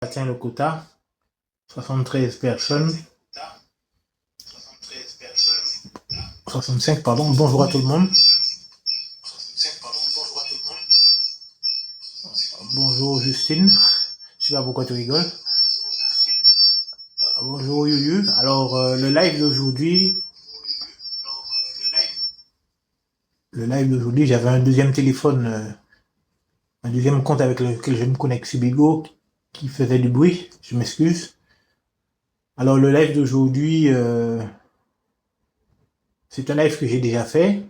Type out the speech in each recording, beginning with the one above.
atteint le quota, 73 personnes, 65, pardon. Bonjour à tout le monde. Bonjour Justine. Je sais pas pourquoi tu rigoles. Bonjour Yuyu. Alors, le live d'aujourd'hui, j'avais un deuxième téléphone, un deuxième compte avec lequel je me connecte sur Bigo qui faisait du bruit. Je m'excuse. Alors, le live d'aujourd'hui, c'est un live que j'ai déjà fait,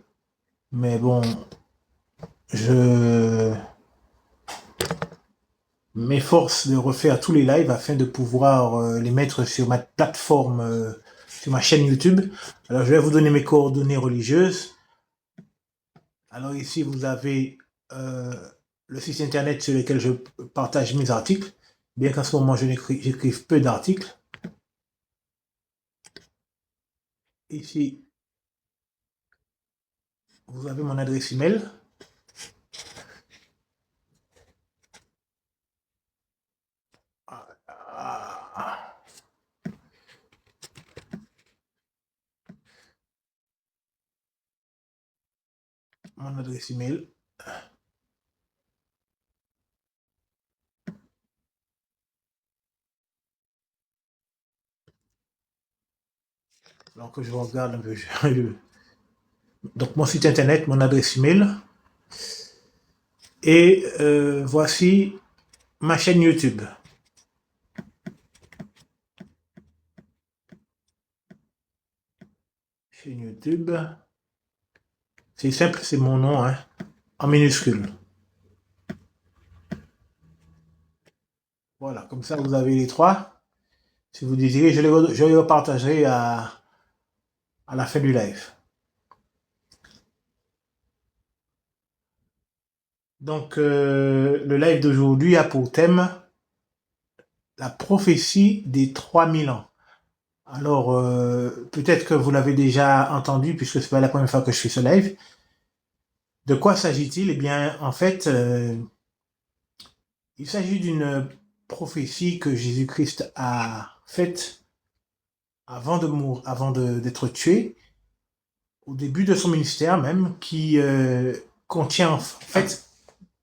mais bon, je m'efforce de refaire tous les lives afin de pouvoir les mettre sur ma plateforme, sur ma chaîne YouTube. Alors, je vais vous donner mes coordonnées religieuses. Alors ici, vous avez le site internet sur lequel je partage mes articles, bien qu'en ce moment, j'écrive peu d'articles. Ici, vous avez mon adresse email. Mon adresse email. Donc, je regarde un peu. Donc, mon site internet, mon adresse email. Et voici ma chaîne YouTube. Chaîne YouTube. C'est simple, c'est mon nom, hein, en minuscule. Voilà, comme ça, vous avez les trois. Si vous désirez, je les repartagerai à la fin du live. Donc, le live d'aujourd'hui a pour thème la prophétie des 3000 ans. Alors, peut-être que vous l'avez déjà entendu, puisque c'est pas la première fois que je fais ce live. De quoi s'agit-il? Eh bien, en fait, il s'agit d'une prophétie que Jésus-Christ a faite avant de mourir, avant d'être tué, au début de son ministère même, qui contient en fait,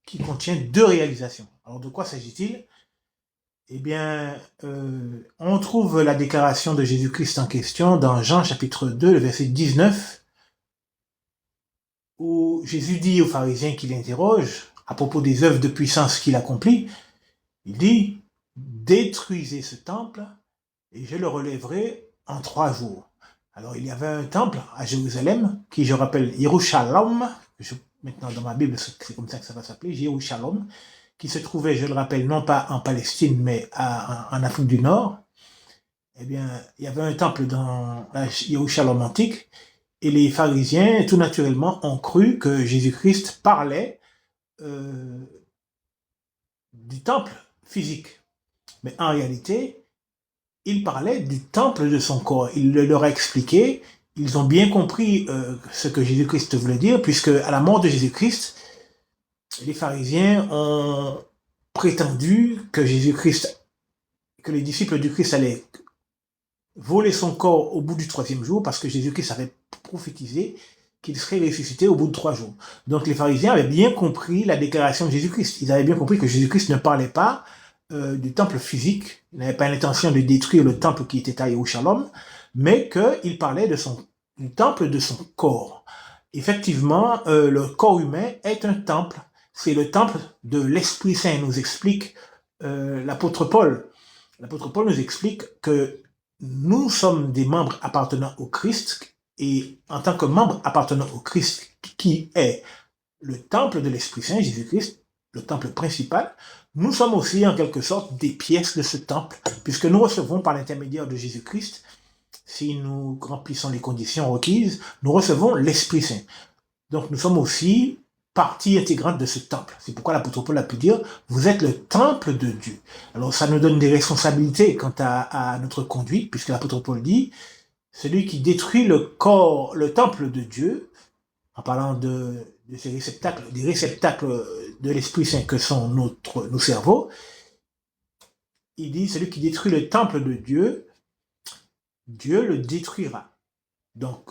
qui contient deux réalisations. Alors, de quoi s'agit-il? Eh bien, on trouve la déclaration de Jésus-Christ en question dans Jean chapitre 2, le verset 19, où Jésus dit aux pharisiens qui l'interrogent à propos des œuvres de puissance qu'il accomplit, il dit, détruisez ce temple et je le relèverai en 3 jours. Alors, il y avait un temple à Jérusalem, qui je rappelle Yerushalom, maintenant dans ma Bible c'est comme ça que ça va s'appeler, Yerushalom, qui se trouvait, je le rappelle, non pas en Palestine, mais en Afrique du Nord. Eh bien, il y avait un temple dans la Yerushalom antique, et les pharisiens, tout naturellement, ont cru que Jésus-Christ parlait du temple physique. Mais en réalité, il parlait du temple de son corps. Il le leur a expliqué, ils ont bien compris ce que Jésus-Christ voulait dire, puisque à la mort de Jésus-Christ, les pharisiens ont prétendu que Jésus-Christ, que les disciples du Christ allaient voler son corps au bout du 3e jour, parce que Jésus-Christ avait prophétisé qu'il serait ressuscité au bout de 3 jours. Donc les pharisiens avaient bien compris la déclaration de Jésus-Christ. Ils avaient bien compris que Jésus-Christ ne parlait pas du temple physique, il n'avait pas l'intention de détruire le temple qui était à Yerushalom, mais qu'il parlait du temple de son corps. Effectivement, le corps humain est un temple, c'est le temple de l'Esprit Saint, nous explique l'apôtre Paul. L'apôtre Paul nous explique que nous sommes des membres appartenant au Christ, et en tant que membres appartenant au Christ, qui est le temple de l'Esprit Saint, Jésus-Christ, le temple principal, nous sommes aussi en quelque sorte des pièces de ce temple, puisque nous recevons par l'intermédiaire de Jésus-Christ, si nous remplissons les conditions requises, nous recevons l'Esprit Saint. Donc nous sommes aussi partie intégrante de ce temple. C'est pourquoi l'apôtre Paul a pu dire, vous êtes le temple de Dieu. Alors ça nous donne des responsabilités quant à notre conduite, puisque l'apôtre Paul dit, celui qui détruit le corps, le temple de Dieu, en parlant de ces réceptacles, des réceptacles de l'Esprit Saint que sont nos cerveaux, il dit, celui qui détruit le temple de Dieu, Dieu le détruira. Donc,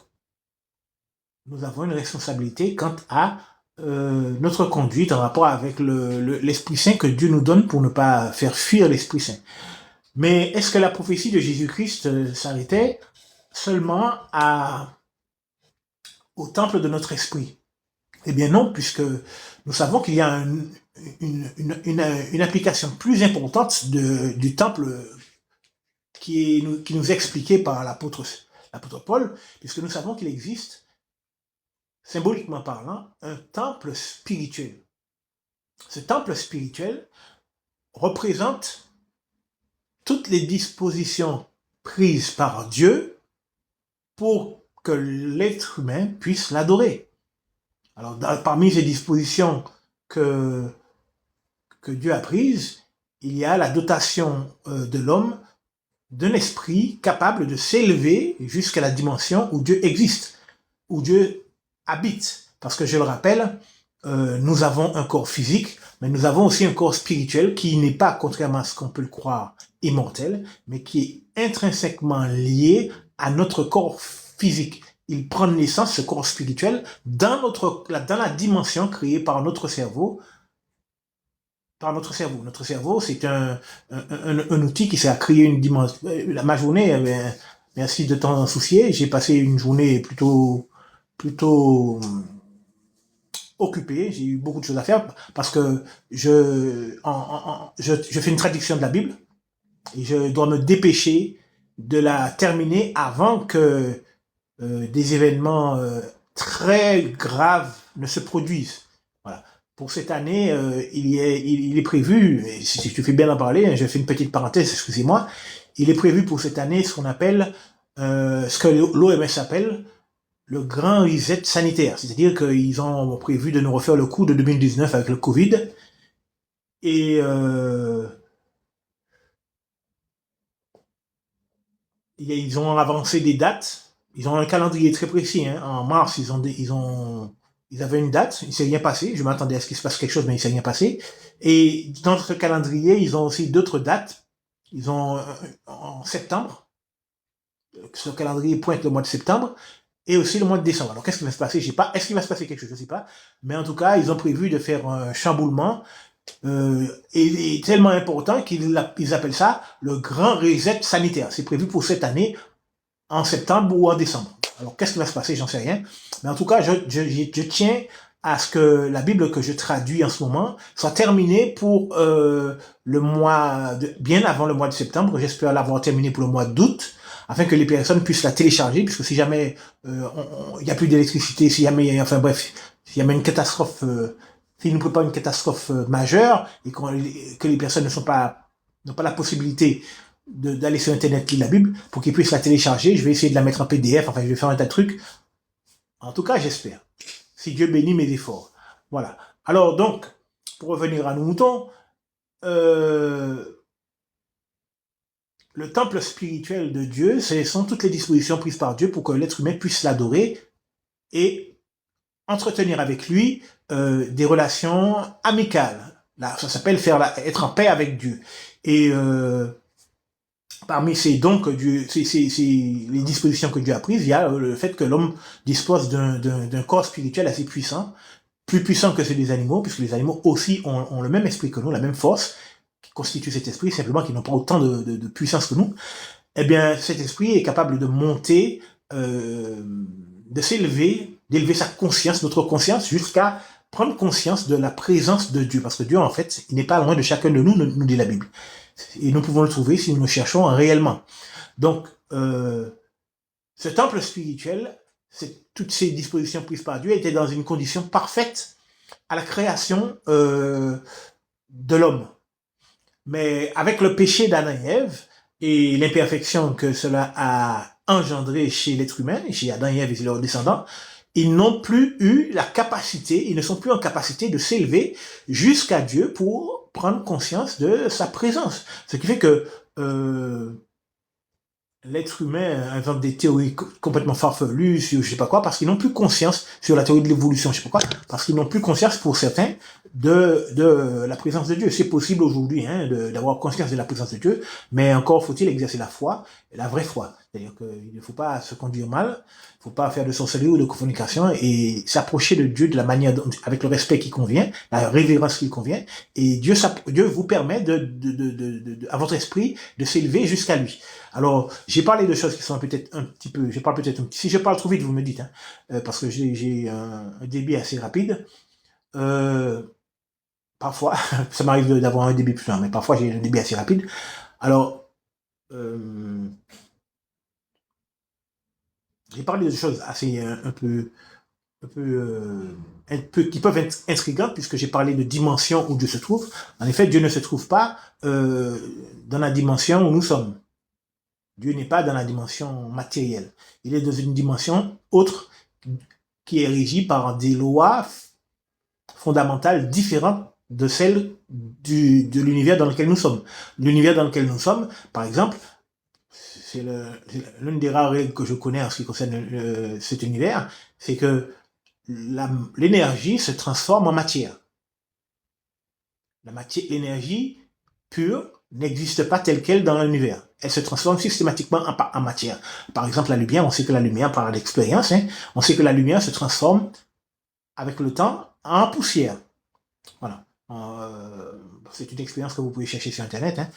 nous avons une responsabilité quant à notre conduite en rapport avec l'Esprit Saint que Dieu nous donne pour ne pas faire fuir l'Esprit Saint. Mais est-ce que la prophétie de Jésus-Christ s'arrêtait seulement au temple de notre esprit? Eh bien non, puisque nous savons qu'il y a une application plus importante du temple qui nous est expliquée par l'apôtre Paul, puisque nous savons qu'il existe, symboliquement parlant, un temple spirituel. Ce temple spirituel représente toutes les dispositions prises par Dieu pour que l'être humain puisse l'adorer. Alors, parmi ces dispositions que Dieu a prises, il y a la dotation de l'homme d'un esprit capable de s'élever jusqu'à la dimension où Dieu existe, où Dieu habite. Parce que je le rappelle, nous avons un corps physique, mais nous avons aussi un corps spirituel qui n'est pas, contrairement à ce qu'on peut le croire, immortel, mais qui est intrinsèquement lié à notre corps physique. Il prend naissance, ce corps spirituel, dans la dimension créée par notre cerveau. Notre cerveau, c'est un outil qui sert à créer une dimension. Ma journée, merci de t'en soucier. J'ai passé une journée plutôt occupée. J'ai eu beaucoup de choses à faire parce que je fais une traduction de la Bible et je dois me dépêcher de la terminer avant que des événements très graves ne se produisent. Voilà. Pour cette année, il est prévu, et si tu fais bien en parler, je fais une petite parenthèse, excusez-moi, il est prévu pour cette année ce qu'on appelle, ce que l'OMS appelle le grand reset sanitaire. C'est-à-dire qu'ils ont prévu de nous refaire le coup de 2019 avec le Covid. Et ils ont avancé des dates. Ils ont un calendrier très précis. Hein. En mars, ils avaient une date. Il ne s'est rien passé. Je m'attendais à ce qu'il se passe quelque chose, mais il ne s'est rien passé. Et dans ce calendrier, ils ont aussi d'autres dates. Ils ont en septembre. Ce calendrier pointe le mois de septembre. Et aussi le mois de décembre. Alors, qu'est-ce qui va se passer? Je sais pas. Est-ce qu'il va se passer quelque chose? Je ne sais pas. Mais en tout cas, ils ont prévu de faire un chamboulement est tellement important qu'ils appellent ça le grand reset sanitaire. C'est prévu pour cette année, en septembre ou en décembre. Alors, qu'est-ce qui va se passer? J'en sais rien. Mais en tout cas, je tiens à ce que la Bible que je traduis en ce moment soit terminée pour bien avant le mois de septembre. J'espère l'avoir terminée pour le mois d'août, afin que les personnes puissent la télécharger, puisque si jamais il n'y a plus d'électricité, si jamais, enfin bref, s'il y a une catastrophe, s'il nous prépare une catastrophe majeure et que les personnes n'ont pas la possibilité d'aller sur Internet lire la Bible, pour qu'ils puissent la télécharger, je vais essayer de la mettre en PDF, enfin je vais faire un tas de trucs. En tout cas, j'espère. Si Dieu bénit mes efforts. Voilà. Alors donc, pour revenir à nos moutons, le temple spirituel de Dieu, ce sont toutes les dispositions prises par Dieu pour que l'être humain puisse l'adorer et entretenir avec lui des relations amicales. Là, ça s'appelle être en paix avec Dieu. Et parmi ces dons que Dieu, les dispositions que Dieu a prises, il y a le fait que l'homme dispose d'un corps spirituel assez puissant, plus puissant que ceux des animaux, puisque les animaux aussi ont le même esprit que nous, la même force qui constitue cet esprit, simplement qu'ils n'ont pas autant de puissance que nous. Eh bien, cet esprit est capable de monter, de s'élever, d'élever sa conscience, notre conscience, jusqu'à prendre conscience de la présence de Dieu. Parce que Dieu, en fait, il n'est pas loin de chacun de nous, nous dit la Bible. Et nous pouvons le trouver si nous le cherchons réellement. Donc, ce temple spirituel, toutes ces dispositions prises par Dieu étaient dans une condition parfaite à la création de l'homme. Mais avec le péché d'Adam et Ève et l'imperfection que cela a engendré chez l'être humain, chez Adam et Ève et leurs descendants, ils n'ont plus eu la capacité, ils ne sont plus en capacité de s'élever jusqu'à Dieu pour prendre conscience de sa présence. Ce qui fait que l'être humain invente des théories complètement farfelues sur je sais pas quoi, parce qu'ils n'ont plus conscience sur la théorie de l'évolution, je sais pas quoi, parce qu'ils n'ont plus conscience pour certains de la présence de Dieu. C'est possible aujourd'hui hein, d'avoir conscience de la présence de Dieu, mais encore faut-il exercer la foi, la vraie foi. C'est-à-dire qu'il ne faut pas se conduire mal, il ne faut pas faire de sorcellerie ou de communication et s'approcher de Dieu de la manière avec le respect qui convient, la révérence qui convient, et Dieu vous permet à votre esprit de s'élever jusqu'à lui. Alors, j'ai parlé de choses qui sont peut-être un petit peu, si je parle trop vite, vous me dites, hein, parce que j'ai un débit assez rapide. Euh, Parfois, ça m'arrive d'avoir un débit plus lent, mais parfois j'ai un débit assez rapide. Alors, euh, j'ai parlé de choses assez un peu qui peuvent être intrigantes puisque j'ai parlé de dimension où Dieu se trouve. En effet, Dieu ne se trouve pas dans la dimension où nous sommes. Dieu n'est pas dans la dimension matérielle. Il est dans une dimension autre qui est régie par des lois fondamentales différentes de celles de l'univers dans lequel nous sommes. L'univers dans lequel nous sommes, par exemple, c'est l'une des rares règles que je connais en ce qui concerne cet univers, c'est que l'énergie se transforme en matière. L'énergie pure n'existe pas telle qu'elle dans l'univers. Elle se transforme systématiquement en matière. Par exemple, la lumière, on sait que la lumière, par l'expérience, hein, on sait que la lumière se transforme avec le temps en poussière. Voilà. C'est une expérience que vous pouvez chercher sur Internet. Hein.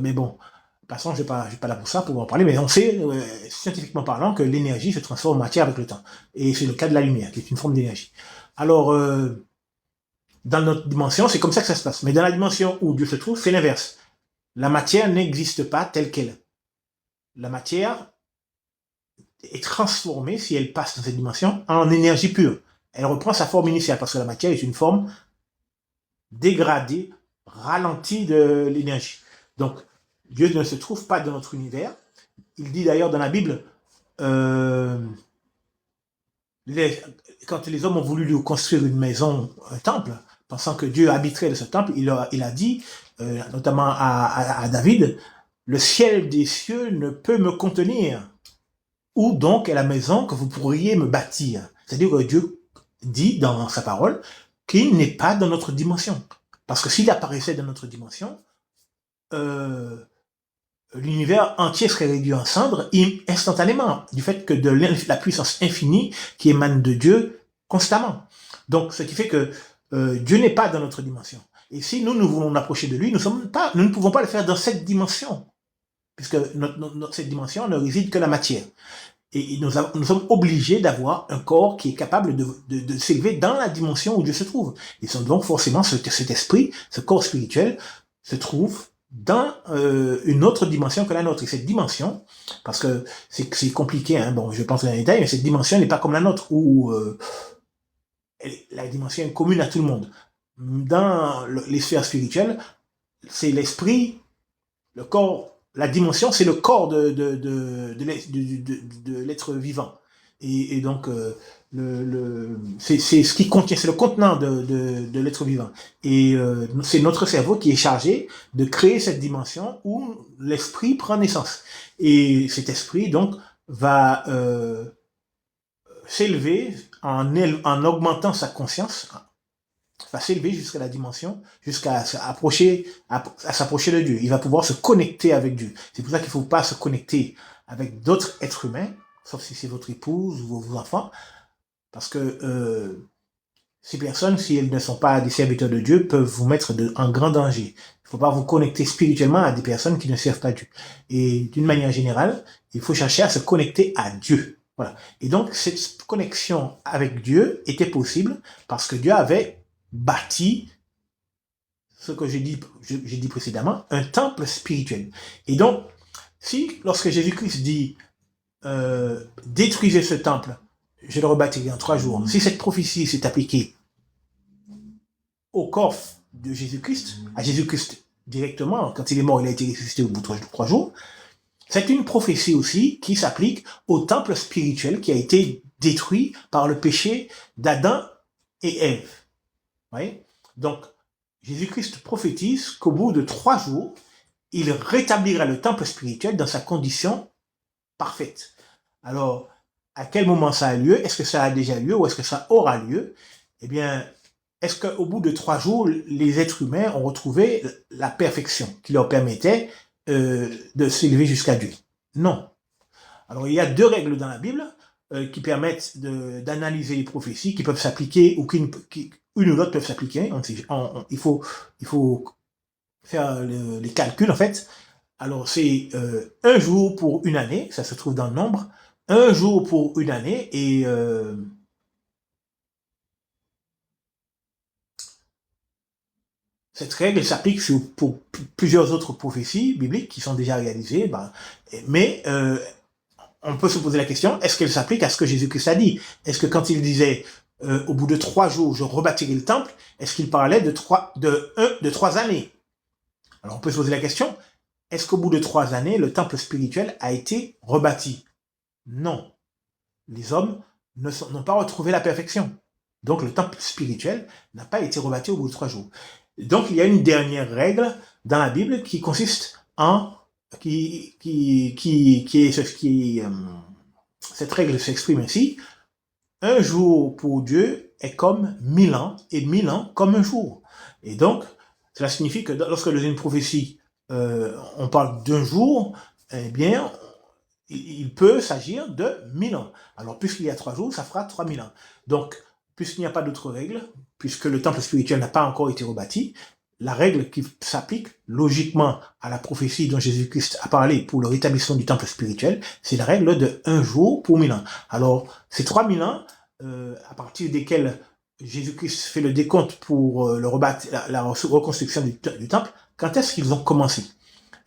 Mais bon, de toute façon, je ne suis pas là pour ça, pour en parler, mais on sait, scientifiquement parlant, que l'énergie se transforme en matière avec le temps. Et c'est le cas de la lumière, qui est une forme d'énergie. Alors, dans notre dimension, c'est comme ça que ça se passe. Mais dans la dimension où Dieu se trouve, c'est l'inverse. La matière n'existe pas telle qu'elle. La matière est transformée, si elle passe dans cette dimension, en énergie pure. Elle reprend sa forme initiale, parce que la matière est une forme dégradée, ralentie de l'énergie. Donc, Dieu ne se trouve pas dans notre univers. Il dit d'ailleurs dans la Bible, quand les hommes ont voulu lui construire une maison, un temple, pensant que Dieu habiterait de ce temple, il a dit, notamment à David, le ciel des cieux ne peut me contenir. Où donc est la maison que vous pourriez me bâtir? C'est-à-dire que Dieu dit dans sa parole qu'il n'est pas dans notre dimension. Parce que s'il apparaissait dans notre dimension, l'univers entier serait réduit en cendres instantanément, du fait que de la puissance infinie qui émane de Dieu constamment. Donc, ce qui fait que Dieu n'est pas dans notre dimension. Et si nous voulons approcher de lui, nous ne pouvons pas le faire dans cette dimension, puisque cette dimension ne réside que la matière. Et nous sommes obligés d'avoir un corps qui est capable de s'élever dans la dimension où Dieu se trouve. Et donc forcément, cet esprit, ce corps spirituel, se trouve dans une autre dimension que la nôtre. Et cette dimension, parce que c'est compliqué, hein, bon, je pense dans les détails, mais cette dimension n'est pas comme la nôtre, où la dimension est commune à tout le monde. Dans les sphères spirituelles, c'est l'esprit, le corps. La dimension, c'est le corps de l'être vivant. Et donc, c'est ce qui contient, c'est le contenant de l'être vivant. Et c'est notre cerveau qui est chargé de créer cette dimension où l'esprit prend naissance. Et cet esprit, donc, va s'élever en augmentant sa conscience, va s'élever jusqu'à la dimension, jusqu'à s'approcher de Dieu. Il va pouvoir se connecter avec Dieu. C'est pour ça qu'il ne faut pas se connecter avec d'autres êtres humains, sauf si c'est votre épouse ou vos enfants, parce que ces personnes, si elles ne sont pas des serviteurs de Dieu, peuvent vous mettre en grand danger. Il ne faut pas vous connecter spirituellement à des personnes qui ne servent pas Dieu. Et d'une manière générale, il faut chercher à se connecter à Dieu. Voilà. Et donc, cette connexion avec Dieu était possible parce que Dieu avait bâti ce que j'ai dit précédemment, un temple spirituel. Et donc, si lorsque Jésus-Christ dit détruisez ce temple, je le rebâtirai en 3 jours, si cette prophétie s'est appliquée au corps de Jésus-Christ, à Jésus-Christ directement, quand il est mort, il a été ressuscité au bout de 3 jours, c'est une prophétie aussi qui s'applique au temple spirituel qui a été détruit par le péché d'Adam et Ève. Ouais. Donc, Jésus-Christ prophétise qu'au bout de 3 jours, il rétablira le temple spirituel dans sa condition parfaite. Alors, à quel moment ça a lieu? Est-ce que ça a déjà lieu ou est-ce que ça aura lieu? Eh bien, est-ce qu'au bout de 3 jours, les êtres humains ont retrouvé la perfection qui leur permettait de s'élever jusqu'à Dieu? Non. Alors, il y a 2 règles dans la Bible qui permettent d'analyser les prophéties, qui peuvent s'appliquer ou une ou l'autre peuvent s'appliquer. Il faut faire les calculs, en fait. Alors, c'est 1 jour pour une année, ça se trouve dans le Nombre, 1 jour pour une année, et cette règle s'applique pour plusieurs autres prophéties bibliques qui sont déjà réalisées, mais on peut se poser la question, est-ce qu'elle s'applique à ce que Jésus-Christ a dit? Est-ce que quand il disait au bout de 3 jours, je rebâtirai le temple, est-ce qu'il parlait de 3 années? Alors on peut se poser la question, est-ce qu'au bout de 3 années, le temple spirituel a été rebâti? Non. Les hommes n'ont pas retrouvé la perfection. Donc le temple spirituel n'a pas été rebâti au bout de 3 jours. Donc il y a une dernière règle dans la Bible qui consiste en cette règle s'exprime ainsi: 1 jour pour Dieu est comme 1000 ans, et 1000 ans comme un jour. Et donc, cela signifie que lorsque dans une prophétie, on parle d'1 jour, eh bien, il peut s'agir de 1000 ans. Alors, puisqu'il y a 3 jours, ça fera 3000 ans. Donc, puisqu'il n'y a pas d'autre règle, puisque le temple spirituel n'a pas encore été rebâti, la règle qui s'applique logiquement à la prophétie dont Jésus-Christ a parlé pour le rétablissement du temple spirituel, c'est la règle de 1 jour pour 1000 ans. Alors, ces 3000 ans, à partir desquels Jésus-Christ fait le décompte pour la reconstruction du temple, quand est-ce qu'ils ont commencé?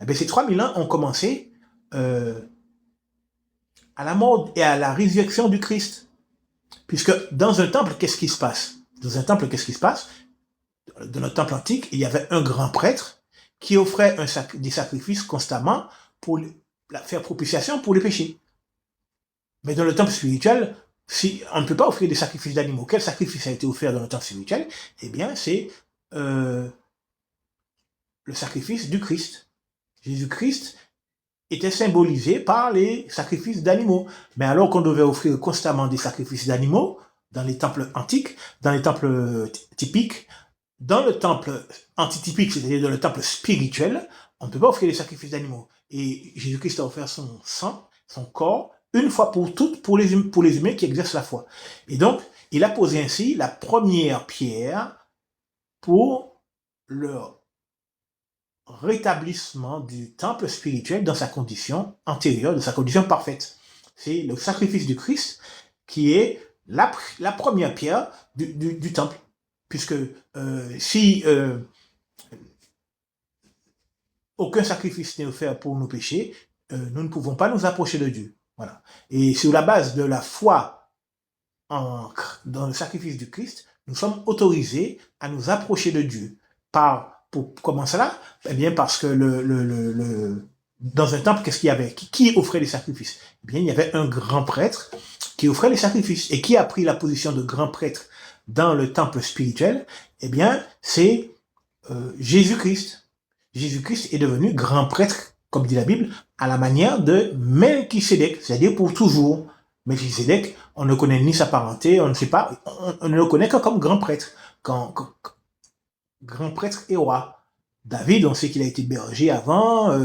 Eh bien, ces 3000 ans ont commencé à la mort et à la résurrection du Christ. Puisque dans un temple, qu'est-ce qui se passe? Dans un temple, qu'est-ce qui se passe? Dans notre temple antique, il y avait un grand prêtre qui offrait des sacrifices constamment pour faire propitiation pour les péchés. Mais dans le temple spirituel, si on ne peut pas offrir des sacrifices d'animaux, quel sacrifice a été offert dans le temple spirituel? Eh bien, c'est le sacrifice du Christ. Jésus-Christ était symbolisé par les sacrifices d'animaux. Mais alors qu'on devait offrir constamment des sacrifices d'animaux dans les temples antiques, dans les temples typiques, dans le temple antitypique, c'est-à-dire dans le temple spirituel, on ne peut pas offrir des sacrifices d'animaux. Et Jésus-Christ a offert son sang, son corps, une fois pour toutes pour les humains qui exercent la foi. Et donc, il a posé ainsi la première pierre pour le rétablissement du temple spirituel dans sa condition antérieure, de sa condition parfaite. C'est le sacrifice du Christ qui est la première pierre du temple. Puisque si aucun sacrifice n'est offert pour nos péchés, nous ne pouvons pas nous approcher de Dieu. Voilà. Et sur la base de la foi dans le sacrifice du Christ, nous sommes autorisés à nous approcher de Dieu. Comment cela? Eh bien, parce que dans un temple, qu'est-ce qu'il y avait? Qui offrait les sacrifices? Eh bien, il y avait un grand prêtre qui offrait les sacrifices. Et qui a pris la position de grand prêtre dans le temple spirituel? Eh bien, c'est Jésus-Christ. Jésus-Christ est devenu grand prêtre, comme dit la Bible, à la manière de Melchisédek, c'est-à-dire pour toujours. Melchisédek, on ne connaît ni sa parenté, on ne sait pas, on ne le connaît que comme grand prêtre. Grand prêtre et roi. David, on sait qu'il a été berger avant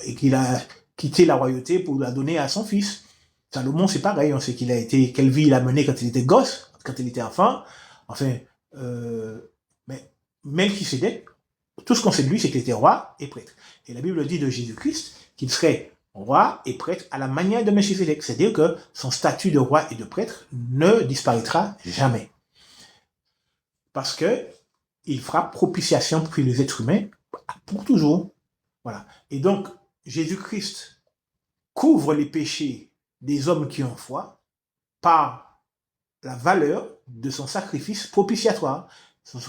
et qu'il a quitté la royauté pour la donner à son fils. Salomon, c'est pareil, on sait quelle vie il a mené quand il était gosse, quand il était enfant. Enfin, mais Melchisédek, tout ce qu'on sait de lui, c'est qu'il était roi et prêtre. Et la Bible dit de Jésus-Christ qu'il serait roi et prêtre à la manière de Melchisédek. C'est-à-dire que son statut de roi et de prêtre ne disparaîtra jamais. Parce que il fera propitiation pour les êtres humains pour toujours. Voilà. Et donc, Jésus-Christ couvre les péchés des hommes qui ont foi par la valeur de son sacrifice propitiatoire.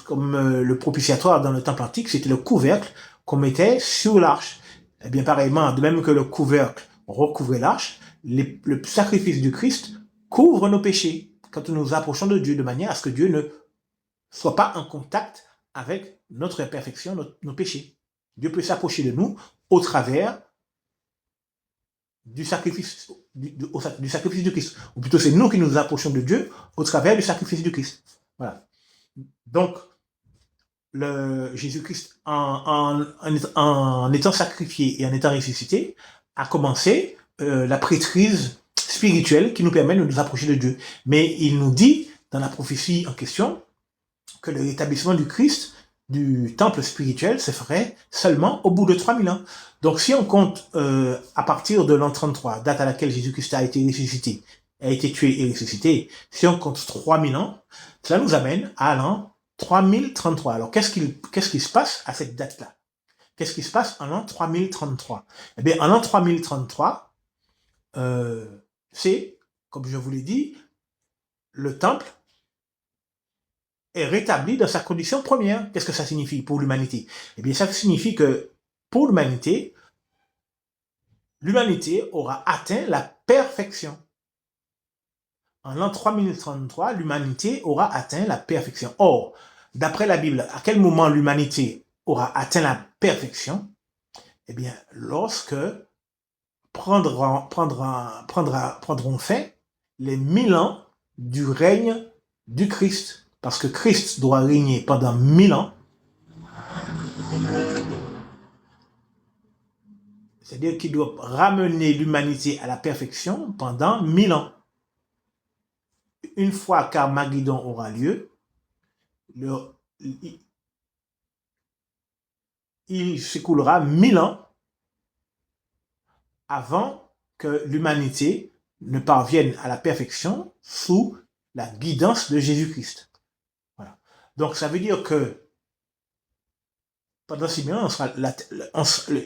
Comme le propitiatoire dans le temple antique, c'était le couvercle qu'on mettait sur l'arche. Et bien pareillement, de même que le couvercle recouvrait l'arche, le sacrifice du Christ couvre nos péchés quand nous nous approchons de Dieu, de manière à ce que Dieu ne soit pas en contact avec notre imperfection, nos péchés. Dieu peut s'approcher de nous au travers du sacrifice, du sacrifice du Christ. Ou plutôt, c'est nous qui nous approchons de Dieu au travers du sacrifice du Christ. Voilà. Donc, Jésus-Christ, en étant sacrifié et en étant ressuscité, a commencé la prêtrise spirituelle qui nous permet de nous approcher de Dieu. Mais il nous dit, dans la prophétie en question, que le rétablissement du Christ, du temple spirituel, se ferait seulement au bout de 3000 ans. Donc si on compte à partir de l'an 33, date à laquelle Jésus-Christ a été ressuscité, a été tué et ressuscité, si on compte 3000 ans, cela nous amène à l'an 3033. Alors qu'est-ce qui se passe à cette date-là? Qu'est-ce qui se passe en l'an 3033? Eh bien, en l'an 3033, c'est, comme je vous l'ai dit, le temple est rétabli dans sa condition première. Qu'est-ce que ça signifie pour l'humanité? Eh bien, ça signifie que pour l'humanité aura atteint la perfection. En l'an 3033, l'humanité aura atteint la perfection. Or, d'après la Bible, à quel moment l'humanité aura atteint la perfection? Eh bien, lorsque prendront fin les 1000 ans du règne du Christ. Parce que Christ doit régner pendant 1000 ans. C'est-à-dire qu'il doit ramener l'humanité à la perfection pendant 1000 ans. Une fois qu'Armageddon aura lieu, il s'écoulera 1000 ans avant que l'humanité ne parvienne à la perfection sous la guidance de Jésus-Christ. Voilà. Donc ça veut dire que pendant 6000 ans,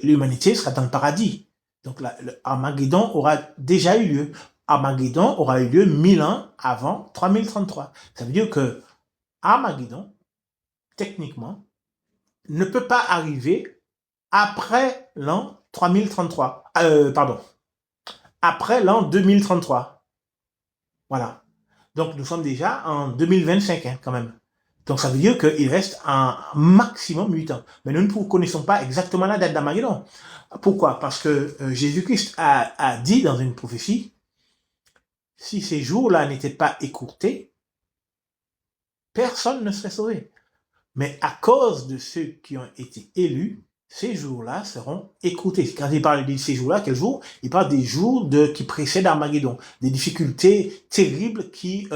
l'humanité sera dans le paradis. Donc Armageddon aura déjà eu lieu. Armageddon aura eu lieu 1000 ans avant 3033. Ça veut dire que Armageddon, techniquement, ne peut pas arriver après l'an 3033. Après l'an 2033. Voilà. Donc nous sommes déjà en 2025 quand même. Donc ça veut dire qu'il reste un maximum 8 ans. Mais nous ne connaissons pas exactement la date d'Armageddon. Pourquoi? Parce que Jésus-Christ a dit dans une prophétie, si ces jours-là n'étaient pas écourtés, personne ne serait sauvé. Mais à cause de ceux qui ont été élus, ces jours-là seront écourtés. Quand il parle de ces jours-là, quels jours? Il parle des jours qui précèdent Armageddon, des difficultés terribles qui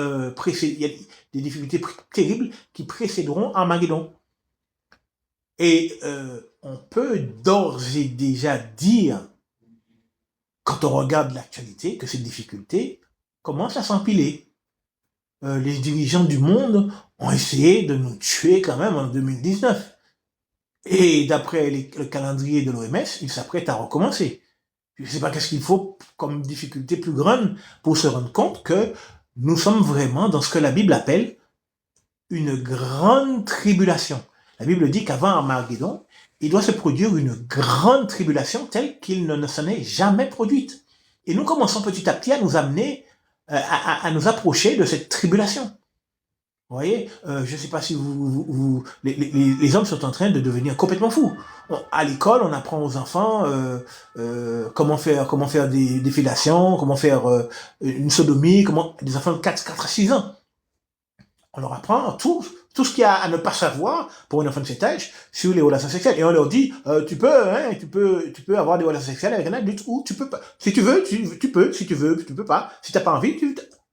des difficultés terribles qui précéderont Armageddon. Et on peut d'ores et déjà dire, quand on regarde l'actualité, que ces difficultés commencent à s'empiler. Les dirigeants du monde ont essayé de nous tuer quand même en 2019. Et d'après le calendrier de l'OMS, ils s'apprêtent à recommencer. Je ne sais pas qu'est-ce qu'il faut comme difficulté plus grande pour se rendre compte que nous sommes vraiment dans ce que la Bible appelle une grande tribulation. La Bible dit qu'avant Armageddon, il doit se produire une grande tribulation telle qu'il ne s'en est jamais produite. Et nous commençons petit à petit à nous amener, à nous approcher de cette tribulation. Vous voyez, je ne sais pas si les hommes sont en train de devenir complètement fous. À l'école, on apprend aux enfants comment faire des fellations, comment faire une sodomie, des enfants de 4 à 6 ans. On leur apprend tout ce qu'il y a à ne pas savoir pour un enfant de cet âge sur les relations sexuelles. Et on leur dit, tu peux avoir des relations sexuelles avec un adulte ou tu peux pas. Si tu veux, tu peux. Si tu veux, tu peux pas. Si t'as pas envie,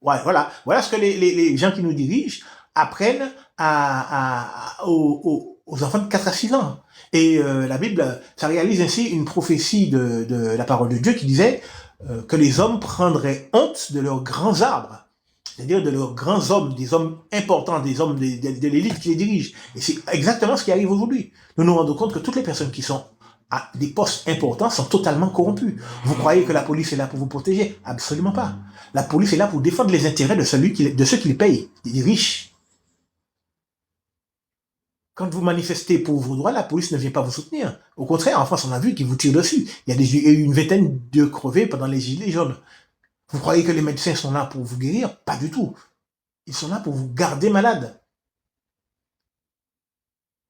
ouais, voilà. Voilà ce que les gens qui nous dirigent apprennent aux enfants de 4 à 6 ans. Et la Bible, ça réalise ainsi une prophétie de la parole de Dieu qui disait que les hommes prendraient honte de leurs grands arbres. C'est-à-dire de leurs grands hommes, des hommes importants, des hommes de l'élite qui les dirigent. Et c'est exactement ce qui arrive aujourd'hui. Nous nous rendons compte que toutes les personnes qui sont à des postes importants sont totalement corrompues. Vous croyez que la police est là pour vous protéger? Absolument pas. La police est là pour défendre les intérêts de ceux qui les payent, des riches. Quand vous manifestez pour vos droits, la police ne vient pas vous soutenir. Au contraire, en France, on a vu qu'ils vous tirent dessus. Il y a eu une vingtaine de crevés pendant les gilets jaunes. Vous croyez que les médecins sont là pour vous guérir? Pas du tout. Ils sont là pour vous garder malade.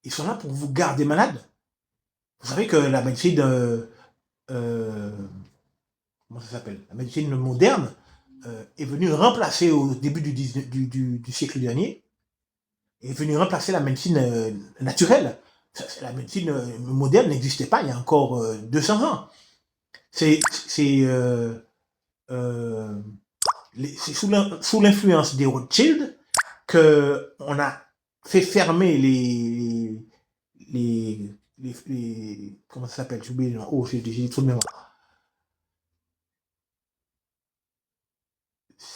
Ils sont là pour vous garder malade. Vous savez que la médecine comment ça s'appelle, la médecine moderne est venue remplacer au début du siècle dernier, est venue remplacer la médecine naturelle. La médecine moderne n'existait pas il y a encore 200 ans. C'est euh, sous l'influence des Rothschild qu'on a fait fermer comment ça s'appelle, j'ai oublié le nom. Oh, j'ai trop de mémoire.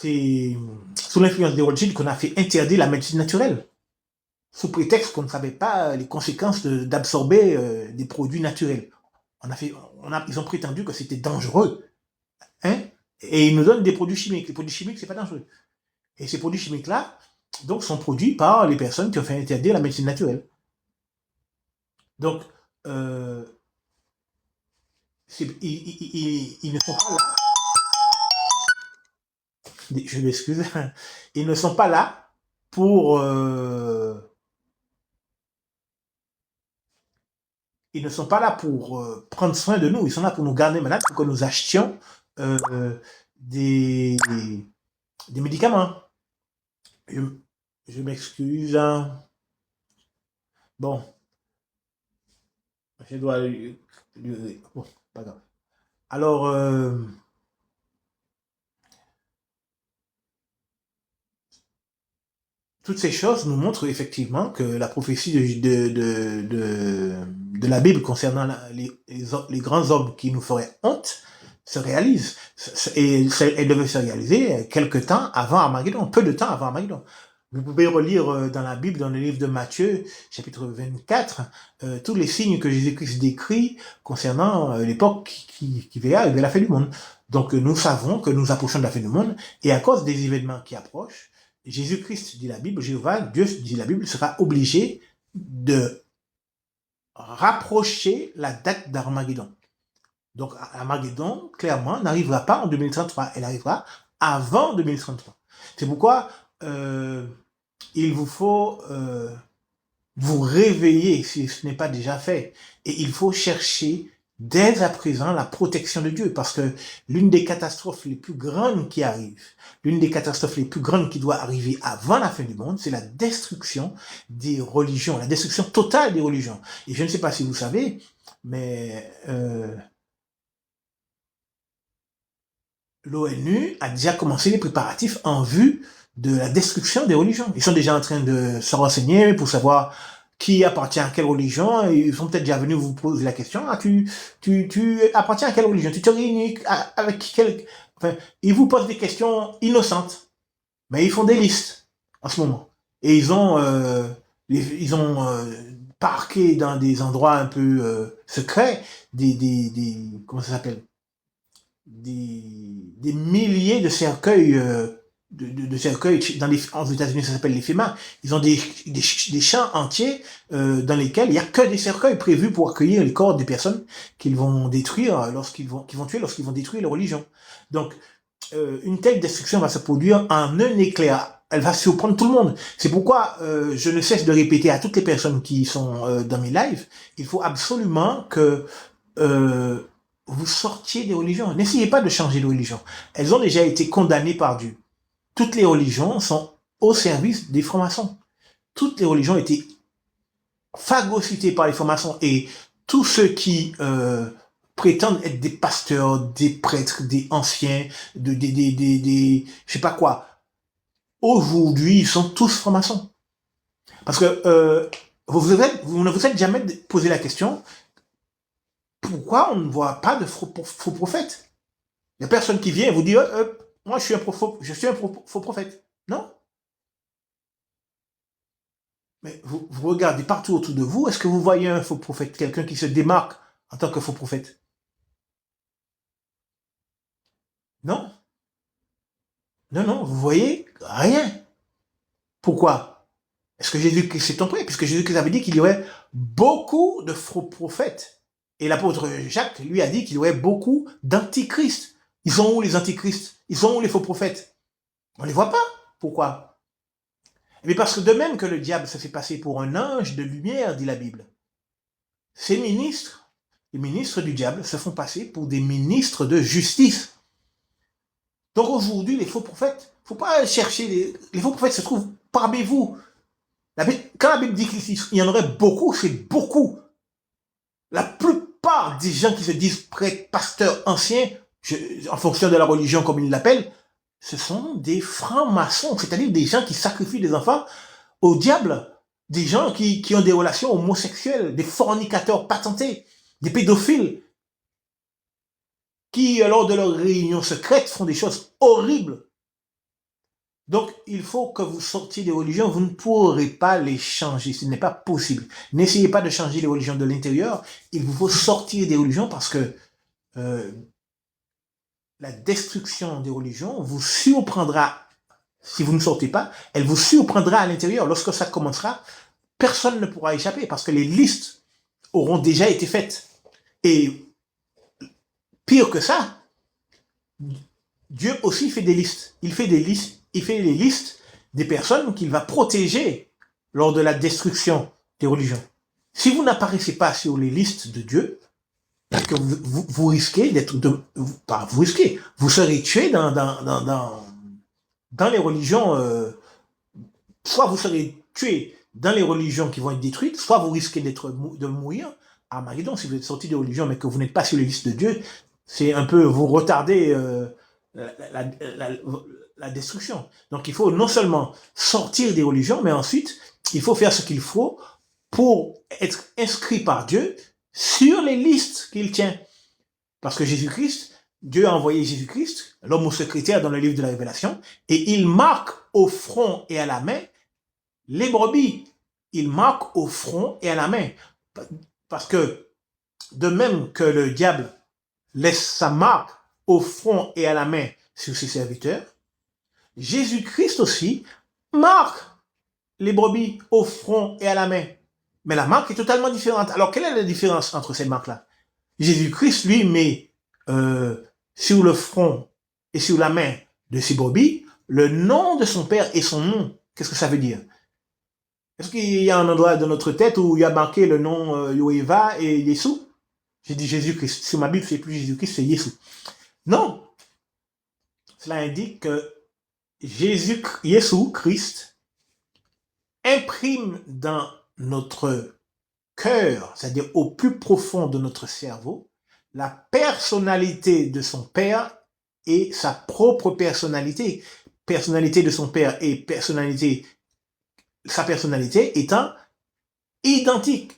C'est sous l'influence des Rothschild qu'on a fait interdire la médecine naturelle, sous prétexte qu'on ne savait pas les conséquences d'absorber des produits naturels. Ils ont prétendu que c'était dangereux. Hein? Et ils nous donnent des produits chimiques. Les produits chimiques, c'est pas dangereux. Et ces produits chimiques-là, donc, sont produits par les personnes qui ont fait interdire la médecine naturelle. Donc, ils ne sont pas là. Je m'excuse. Ils ne sont pas là pour. Ils ne sont pas là pour prendre soin de nous. Ils sont là pour nous garder malades, pour que nous achetions des médicaments. Je m'excuse. Hein. Bon. Je dois bon, pas grave. Alors, toutes ces choses nous montrent effectivement que la prophétie de la Bible concernant les grands hommes qui nous feraient honte se réalise. Et elle devait se réaliser quelque temps avant Armageddon, peu de temps avant Armageddon. Vous pouvez relire dans la Bible, dans le livre de Matthieu, chapitre 24, tous les signes que Jésus-Christ décrit concernant l'époque qui va arriver, la fin du monde. Donc nous savons que nous approchons de la fin du monde, et à cause des événements qui approchent, Jésus-Christ, dit la Bible, Jéhovah, Dieu, dit la Bible, sera obligé de rapprocher la date d'Armageddon. Donc Armageddon, clairement, n'arrivera pas en 2033, elle arrivera avant 2033. C'est pourquoi il vous faut vous réveiller si ce n'est pas déjà fait. Et il faut chercher dès à présent la protection de Dieu, parce que l'une des catastrophes les plus grandes qui arrivent, l'une des catastrophes les plus grandes qui doit arriver avant la fin du monde, c'est la destruction des religions, la destruction totale des religions. Et je ne sais pas si vous savez, mais l'ONU a déjà commencé les préparatifs en vue de la destruction des religions. Ils sont déjà en train de se renseigner pour savoir qui appartient à quelle religion. Ils sont peut-être déjà venus vous poser la question, ah, tu appartiens à quelle religion? Tu te réunis avec quelle... Enfin, ils vous posent des questions innocentes, mais ils font des listes en ce moment. Et ils ont parqué dans des endroits un peu secrets comment ça s'appelle, des milliers de cercueils de cercueils aux États-Unis, ça s'appelle les FEMA. Ils ont des champs entiers dans lesquels il n'y a que des cercueils prévus pour accueillir les corps des personnes qu'ils vont détruire qu'ils vont tuer lorsqu'ils vont détruire leur religion. Donc une telle destruction va se produire en un éclair. Elle va surprendre tout le monde. C'est pourquoi je ne cesse de répéter à toutes les personnes qui sont dans mes lives, il faut absolument que vous sortiez des religions. N'essayez pas de changer de religion. Elles ont déjà été condamnées par Dieu. Toutes les religions sont au service des francs-maçons. Toutes les religions ont été phagocytées par les francs-maçons, et tous ceux qui prétendent être des pasteurs, des prêtres, des anciens, je sais pas quoi, aujourd'hui, ils sont tous francs-maçons. Parce que vous ne vous êtes jamais posé la question, pourquoi on ne voit pas de faux prophètes? Il n'y a personne qui vient et vous dit, moi je suis un faux prophète. Non? Mais vous regardez partout autour de vous, est-ce que vous voyez un faux prophète, quelqu'un qui se démarque en tant que faux prophète? Non? Non, vous voyez rien. Pourquoi? Est-ce que Jésus-Christ s'est trompé? Puisque Jésus-Christ avait dit qu'il y aurait beaucoup de faux prophètes. Et l'apôtre Jacques, lui, a dit qu'il y aurait beaucoup d'antichrists. Ils sont où les antichrists? Ils sont où les faux prophètes? On ne les voit pas. Pourquoi? Mais parce que de même que le diable se fait passer pour un ange de lumière, dit la Bible, ces ministres, les ministres du diable, se font passer pour des ministres de justice. Donc aujourd'hui, les faux prophètes, il ne faut pas chercher, les faux prophètes se trouvent parmi vous. Quand la Bible dit qu'il y en aurait beaucoup, c'est beaucoup. La plupart des gens qui se disent prêtres, pasteurs, anciens, en fonction de la religion comme ils l'appellent, ce sont des francs-maçons, c'est-à-dire des gens qui sacrifient des enfants au diable, des gens qui ont des relations homosexuelles, des fornicateurs patentés, des pédophiles, qui, lors de leurs réunions secrètes, font des choses horribles. Donc, il faut que vous sortiez des religions, vous ne pourrez pas les changer, ce n'est pas possible. N'essayez pas de changer les religions de l'intérieur, il vous faut sortir des religions parce que la destruction des religions vous surprendra, si vous ne sortez pas, elle vous surprendra à l'intérieur. Lorsque ça commencera, personne ne pourra échapper parce que les listes auront déjà été faites. Et pire que ça, Dieu aussi fait des listes. Il fait les listes des personnes qu'il va protéger lors de la destruction des religions. Si vous n'apparaissez pas sur les listes de Dieu, que vous risquez d'être, vous serez tué dans les religions, soit vous serez tué dans les religions qui vont être détruites, soit vous risquez de mourir à Armageddon si vous êtes sorti des religions mais que vous n'êtes pas sur les listes de Dieu. C'est un peu vous retarder la destruction. Donc il faut non seulement sortir des religions, mais ensuite il faut faire ce qu'il faut pour être inscrit par Dieu sur les listes qu'il tient. Parce que Jésus-Christ, Dieu a envoyé Jésus-Christ, l'homme au secrétaire dans le livre de la Révélation, et il marque au front et à la main les brebis. Il marque au front et à la main. Parce que de même que le diable laisse sa marque au front et à la main sur ses serviteurs, Jésus-Christ aussi marque les brebis au front et à la main. Mais la marque est totalement différente. Alors, quelle est la différence entre ces marques-là? Jésus-Christ, lui, met sur le front et sur la main de ses brebis le nom de son Père et son nom. Qu'est-ce que ça veut dire? Est-ce qu'il y a un endroit de notre tête où il y a marqué le nom Yoéva et Yeshua? J'ai dit Jésus-Christ. Sur ma Bible, c'est plus Jésus-Christ, c'est Yeshua. Non. Cela indique que Jésus-Christ imprime dans notre cœur, c'est-à-dire au plus profond de notre cerveau, la personnalité de son Père et sa propre personnalité. Personnalité de son Père et sa personnalité étant identique.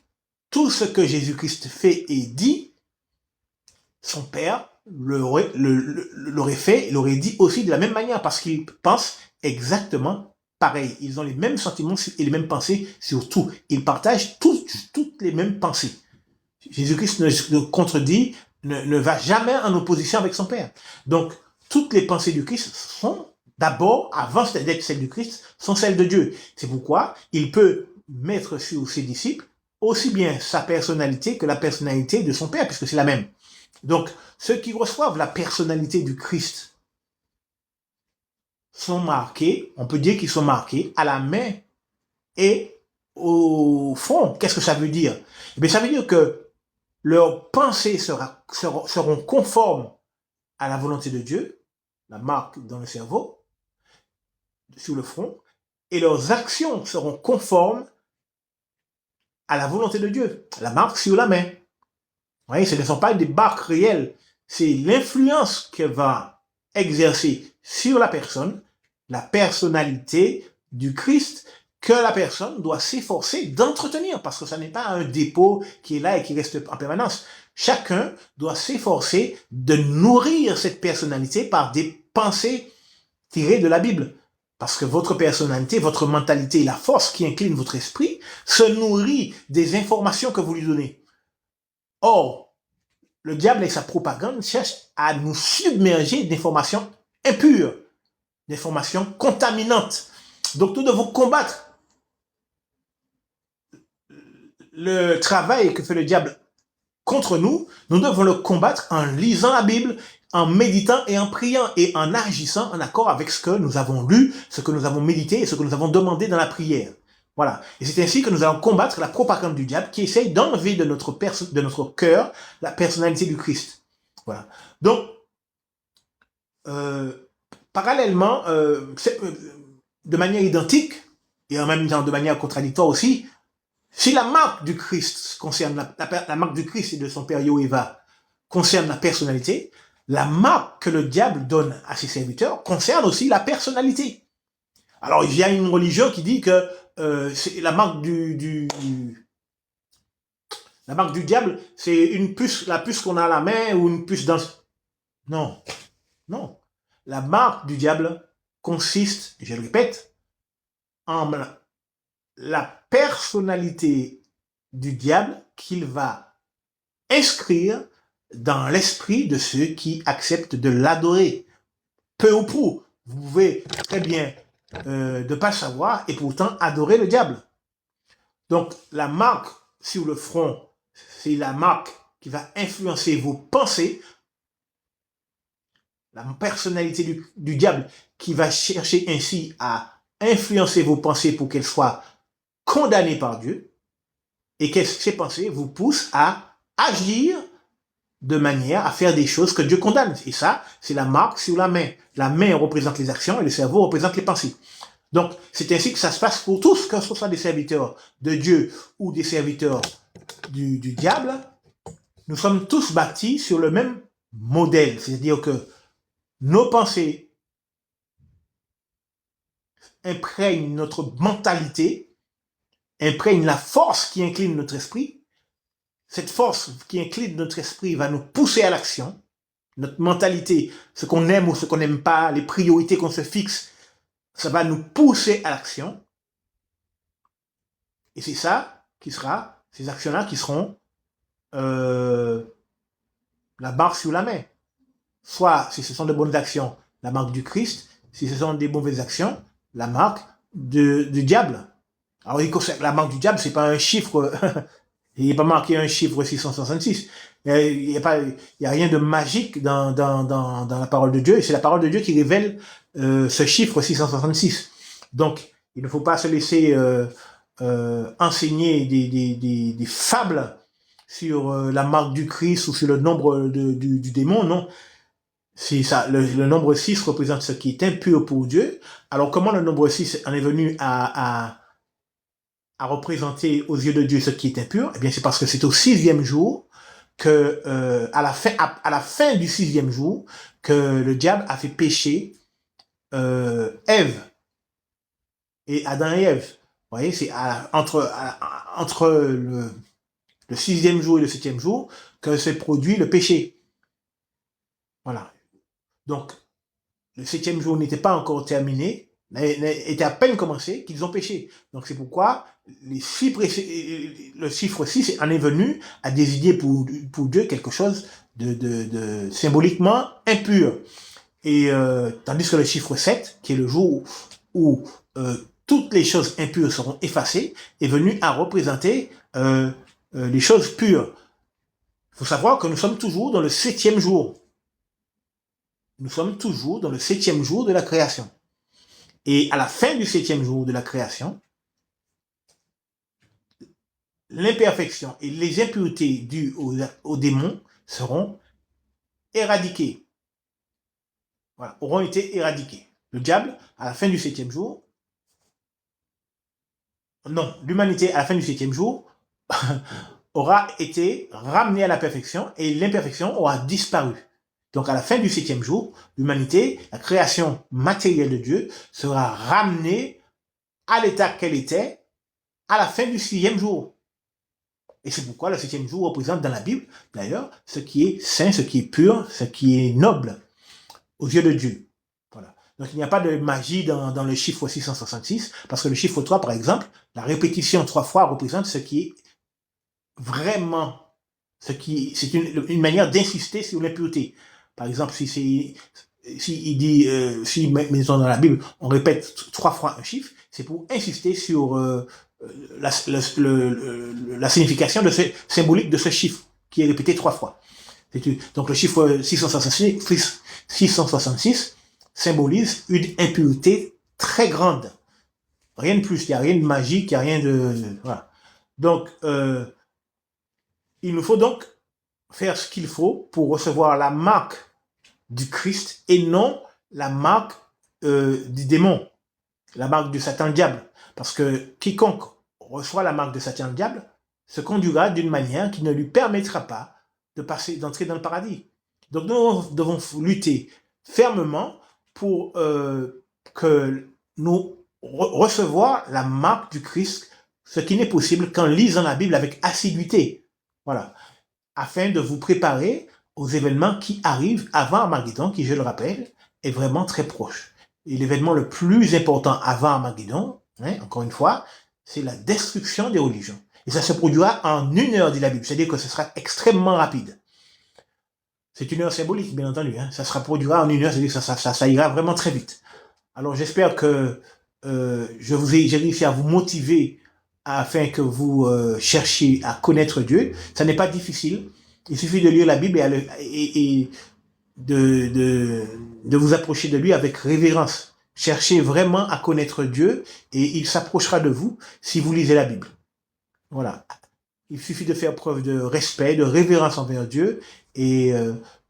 Tout ce que Jésus-Christ fait et dit, son Père l'aurait fait, l'aurait dit aussi de la même manière parce qu'il pense exactement pareil. Ils ont les mêmes sentiments et les mêmes pensées sur tout. Ils partagent toutes les mêmes pensées. Jésus-Christ ne contredit, ne va jamais en opposition avec son Père. Donc, toutes les pensées du Christ sont d'abord, avant d'être celles du Christ, sont celles de Dieu. C'est pourquoi il peut mettre sur ses disciples aussi bien sa personnalité que la personnalité de son Père, puisque c'est la même. Donc, ceux qui reçoivent la personnalité du Christ sont marqués, on peut dire qu'ils sont marqués à la main et au front. Qu'est-ce que ça veut dire? Eh bien, ça veut dire que leurs pensées seront conformes à la volonté de Dieu, la marque dans le cerveau, sur le front, et leurs actions seront conformes à la volonté de Dieu, la marque sur la main. Vous voyez, ce ne sont pas des marques réelles, c'est l'influence qu'elle va exercer sur la personne, la personnalité du Christ, que la personne doit s'efforcer d'entretenir, parce que ça n'est pas un dépôt qui est là et qui reste en permanence. Chacun doit s'efforcer de nourrir cette personnalité par des pensées tirées de la Bible. Parce que votre personnalité, votre mentalité, la force qui incline votre esprit, se nourrit des informations que vous lui donnez. Or, le diable avec sa propagande cherche à nous submerger d'informations impures, d'informations contaminantes. Donc nous devons combattre le travail que fait le diable contre nous. Nous devons le combattre en lisant la Bible, en méditant et en priant et en agissant en accord avec ce que nous avons lu, ce que nous avons médité et ce que nous avons demandé dans la prière. Voilà. Et c'est ainsi que nous allons combattre la propagande du diable qui essaye d'enlever de notre cœur la personnalité du Christ. Voilà. Donc, Parallèlement, de manière identique, et en même temps de manière contradictoire aussi, si la marque du Christ concerne la marque du Christ et de son père Yoéva concerne la personnalité, la marque que le diable donne à ses serviteurs concerne aussi la personnalité. Alors il y a une religion qui dit que c'est la marque la marque du diable, c'est une puce, la puce qu'on a à la main ou une puce dans... Non, non. La marque du diable consiste, je le répète, en la personnalité du diable qu'il va inscrire dans l'esprit de ceux qui acceptent de l'adorer. Peu ou prou, vous pouvez très bien ne pas savoir et pourtant adorer le diable. Donc la marque sur le front, c'est la marque qui va influencer vos pensées, la personnalité du diable qui va chercher ainsi à influencer vos pensées pour qu'elles soient condamnées par Dieu, et que ces pensées vous poussent à agir de manière à faire des choses que Dieu condamne. Et ça, c'est la marque sur la main. La main représente les actions et le cerveau représente les pensées. Donc, c'est ainsi que ça se passe pour tous, que ce soit des serviteurs de Dieu ou des serviteurs du diable. Nous sommes tous bâtis sur le même modèle. C'est-à-dire que nos pensées imprègnent notre mentalité, imprègnent la force qui incline notre esprit. Cette force qui incline notre esprit va nous pousser à l'action. Notre mentalité, ce qu'on aime ou ce qu'on n'aime pas, les priorités qu'on se fixe, ça va nous pousser à l'action. Et c'est ça qui sera, ces actions-là qui seront la marque sur la main. Soit, si ce sont de bonnes actions, la marque du Christ. Si ce sont des mauvaises actions, la marque du diable. Alors, la marque du diable, c'est pas un chiffre, il n'est pas marqué un chiffre 666. Il n'y a rien de magique dans la parole de Dieu, et c'est la parole de Dieu qui révèle ce chiffre 666. Donc, il ne faut pas se laisser enseigner des fables sur la marque du Christ ou sur le nombre du démon, non. C'est ça, le nombre 6 représente ce qui est impur pour Dieu. Alors, comment le nombre 6 en est venu à représenter aux yeux de Dieu ce qui est impur? Eh bien, c'est parce que c'est au 6e jour que, à la fin du 6e jour, que le diable a fait pécher Ève et Adam et Ève. Vous voyez, c'est entre le 6e jour et le 7e jour que s'est produit le péché. Voilà. Donc, le 7e jour n'était pas encore terminé, était à peine commencé qu'ils ont péché. Donc c'est pourquoi le chiffre 6 en est venu à désigner pour Dieu quelque chose de symboliquement impur. Et tandis que le chiffre 7, qui est le jour où toutes les choses impures seront effacées, est venu à représenter les choses pures. Il faut savoir que nous sommes toujours dans le 7e jour. Nous sommes toujours dans le 7e jour de la création. Et à la fin du 7e jour de la création, l'imperfection et les impuretés dues aux démons seront éradiquées. Voilà, auront été éradiquées. Le diable, à la fin du 7e jour, non, l'humanité à la fin du 7e jour aura été ramenée à la perfection et l'imperfection aura disparu. Donc à la fin du 7e jour, l'humanité, la création matérielle de Dieu, sera ramenée à l'état qu'elle était à la fin du 6e jour. Et c'est pourquoi le 7e jour représente dans la Bible, d'ailleurs, ce qui est saint, ce qui est pur, ce qui est noble aux yeux de Dieu. Voilà. Donc il n'y a pas de magie dans le chiffre 666, parce que le chiffre 3, par exemple, la répétition 3 fois représente ce qui est vraiment, c'est une manière d'insister sur l'impureté. Par exemple, si il dit, dans la Bible, on répète 3 fois un chiffre, c'est pour insister sur la signification symbolique de ce chiffre, qui est répété 3 fois. Donc le chiffre 666 symbolise une impureté très grande. Rien de plus, il n'y a rien de magique, il n'y a rien de... Voilà. Donc, il nous faut donc faire ce qu'il faut pour recevoir la marque du Christ et non la marque du démon, la marque de Satan le diable. Parce que quiconque reçoit la marque de Satan le diable se conduira d'une manière qui ne lui permettra pas d'entrer dans le paradis. Donc nous devons lutter fermement pour que nous recevoir la marque du Christ, ce qui n'est possible qu'en lisant la Bible avec assiduité. Voilà. Afin de vous préparer aux événements qui arrivent avant Armageddon, qui, je le rappelle, est vraiment très proche. Et l'événement le plus important avant Armageddon, encore une fois, c'est la destruction des religions. Et ça se produira en 1 heure, dit la Bible. C'est-à-dire que ce sera extrêmement rapide. C'est 1 heure symbolique, bien entendu. Ça se produira en 1 heure, c'est-à-dire que ça ira vraiment très vite. Alors j'espère que j'ai réussi à vous motiver afin que vous cherchiez à connaître Dieu. Ça n'est pas difficile. Il suffit de lire la Bible et de vous approcher de lui avec révérence. Cherchez vraiment à connaître Dieu et il s'approchera de vous si vous lisez la Bible. Voilà. Il suffit de faire preuve de respect, de révérence envers Dieu et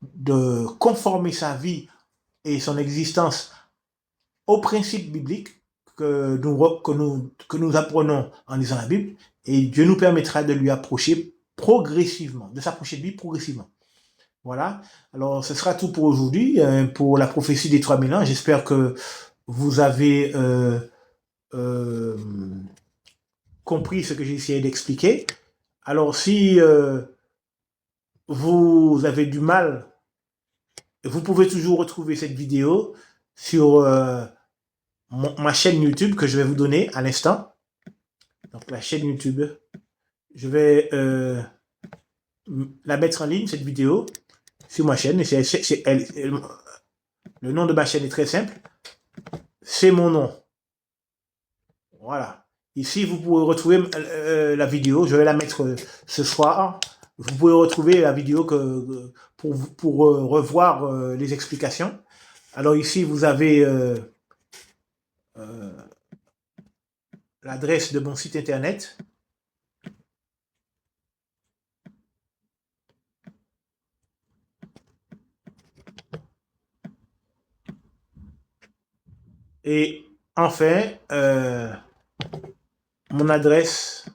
de conformer sa vie et son existence aux principes bibliques que nous apprenons en lisant la Bible, et Dieu nous permettra de lui approcher progressivement, de s'approcher de lui progressivement. Voilà. Alors, ce sera tout pour aujourd'hui, pour la prophétie des 3000 ans. J'espère que vous avez compris ce que j'ai essayé d'expliquer. Alors, si vous avez du mal, vous pouvez toujours retrouver cette vidéo sur ma chaîne YouTube que je vais vous donner à l'instant. Donc la chaîne YouTube, je vais la mettre en ligne, cette vidéo, sur ma chaîne. Le nom de ma chaîne est très simple. C'est mon nom. Voilà. Ici, vous pouvez retrouver la vidéo. Je vais la mettre ce soir. Vous pouvez retrouver la vidéo pour revoir les explications. Alors ici, vous avez l'adresse de mon site internet. Et enfin, mon adresse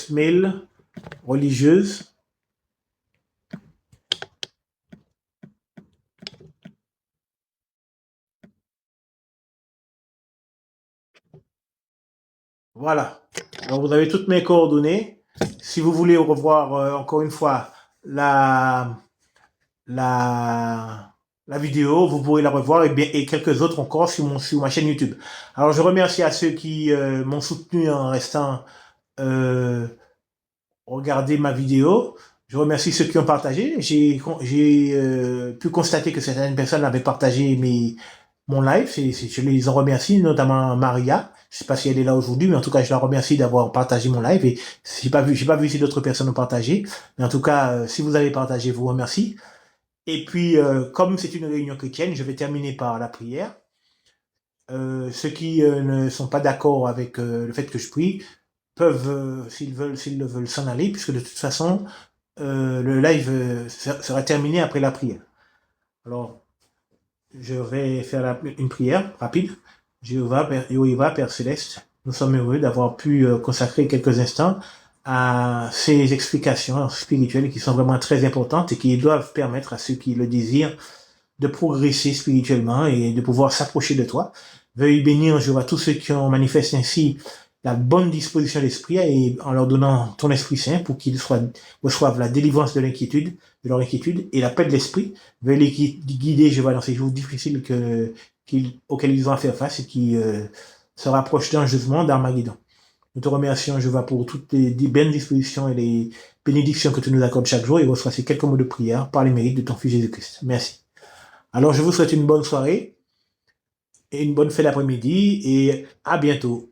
mail religieuse. Voilà. Alors, vous avez toutes mes coordonnées. Si vous voulez revoir encore une fois la vidéo, vous pourrez la revoir et quelques autres encore sur ma chaîne YouTube. Alors, je remercie à ceux qui m'ont soutenu en restant regarder ma vidéo. Je remercie ceux qui ont partagé. J'ai pu constater que certaines personnes avaient partagé mon live. Je les en remercie, notamment Maria. Je sais pas si elle est là aujourd'hui, mais en tout cas, je la remercie d'avoir partagé mon live. Et j'ai pas vu si d'autres personnes ont partagé. Mais en tout cas, si vous avez partagé, je vous remercie. Et puis, comme c'est une réunion chrétienne, je vais terminer par la prière. Ceux qui ne sont pas d'accord avec le fait que je prie peuvent, s'ils le veulent, s'en aller, puisque de toute façon, le live sera terminé après la prière. Alors, je vais faire une prière rapide. Jéhovah, Père Céleste, nous sommes heureux d'avoir pu consacrer quelques instants à ces explications spirituelles qui sont vraiment très importantes et qui doivent permettre à ceux qui le désirent de progresser spirituellement et de pouvoir s'approcher de toi. Veuille bénir, Jéhovah, tous ceux qui ont manifesté ainsi la bonne disposition d'esprit et en leur donnant ton Esprit Saint pour qu'ils reçoivent la délivrance de leur inquiétude et la paix de l'esprit. Veuille les guider, Jéhovah, dans ces jours difficiles auxquels ils ont à faire face et qui se rapprochent d'un jugement d'Armageddon. Nous te remercions, Jéhovah, pour toutes les bonnes dispositions et les bénédictions que tu nous accordes chaque jour et reçois ces quelques mots de prière par les mérites de ton Fils Jésus-Christ. Merci. Alors, je vous souhaite une bonne soirée et une bonne fin d'après-midi et à bientôt.